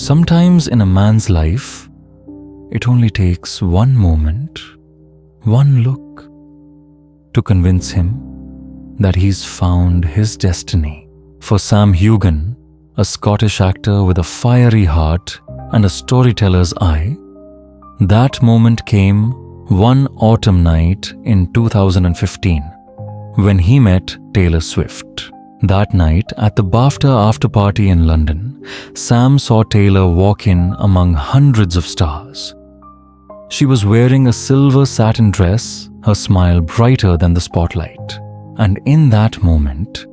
Sometimes in a man's life, it only takes one moment, one look, to convince him that he's found his destiny. For Sam Heughan, a Scottish actor with a fiery heart and a storyteller's eye, that moment came one autumn night in 2015 when he met Taylor Swift. That night, at the BAFTA after-party in London, Sam saw Taylor walk in among hundreds of stars. She was wearing a silver satin dress, her smile brighter than the spotlight. And in that moment,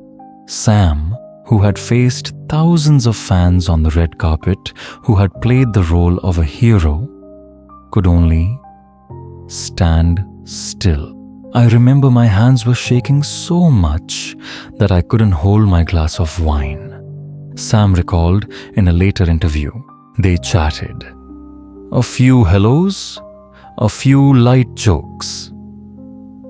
Sam, who had faced thousands of fans on the red carpet, who had played the role of a hero, could only stand still. I remember my hands were shaking so much that I couldn't hold my glass of wine. Sam recalled in a later interview. They chatted. A few hellos, a few light jokes.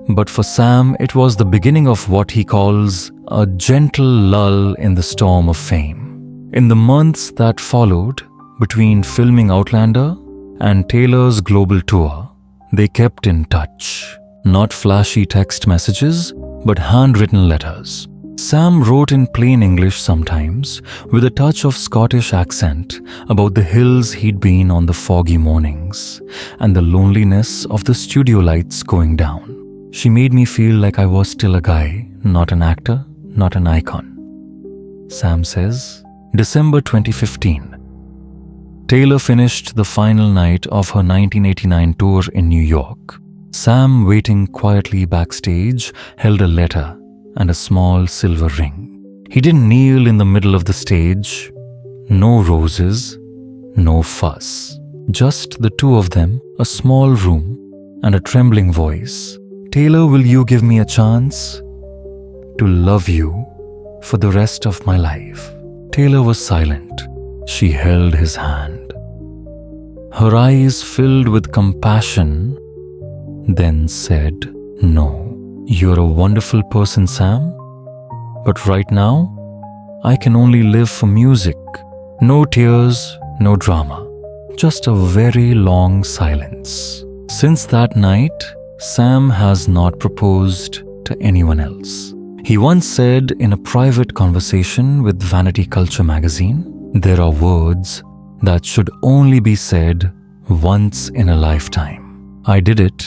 But for Sam, it was the beginning of what he calls a gentle lull in the storm of fame. In the months that followed, between filming Outlander and Taylor's global tour, they kept in touch. Not flashy text messages, but handwritten letters. Sam wrote in plain English sometimes, with a touch of Scottish accent, about the hills he'd been on the foggy mornings, and the loneliness of the studio lights going down. She made me feel like I was still a guy, not an actor, not an icon. Sam says, December 2015. Taylor finished the final night of her 1989 tour in New York. Sam, waiting quietly backstage, held a letter and a small silver ring. He didn't kneel in the middle of the stage. No roses, no fuss. Just the two of them, a small room, and a trembling voice. Taylor, will you give me a chance to love you for the rest of my life? Taylor was silent. She held his hand. Her eyes filled with compassion, then said, No, you're a wonderful person, Sam. But right now, I can only live for music. No tears, no drama. Just a very long silence. Since that night, Sam has not proposed to anyone else. He once said in a private conversation with Vanity Culture magazine, there are words that should only be said once in a lifetime. I did it,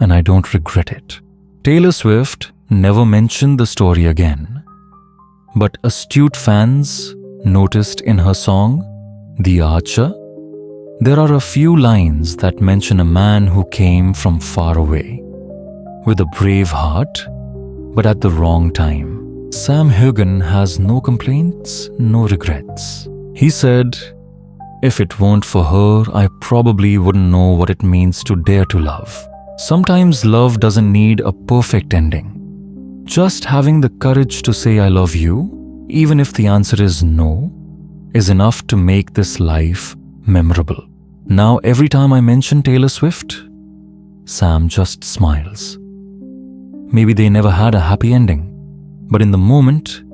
and I don't regret it. Taylor Swift never mentioned the story again, but astute fans noticed in her song, The Archer, there are a few lines that mention a man who came from far away, with a brave heart, but at the wrong time. Sam Heughan has no complaints, no regrets. He said, if it weren't for her, I probably wouldn't know what it means to dare to love. Sometimes love doesn't need a perfect ending. Just having the courage to say I love you, even if the answer is no, is enough to make this life memorable. Now every time I mention Taylor Swift, Sam just smiles. Maybe they never had a happy ending, but in the moment,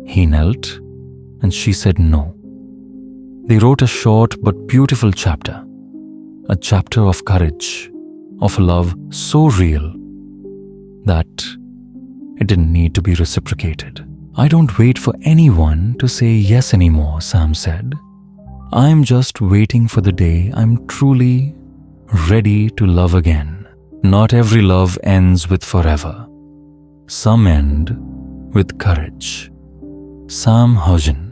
he knelt and she said no. They wrote a short but beautiful chapter, a chapter of courage, of a love so real that it didn't need to be reciprocated. I don't wait for anyone to say yes anymore, Sam said. I'm just waiting for the day I'm truly ready to love again. Not every love ends with forever. Some end with courage. Sam Heughan.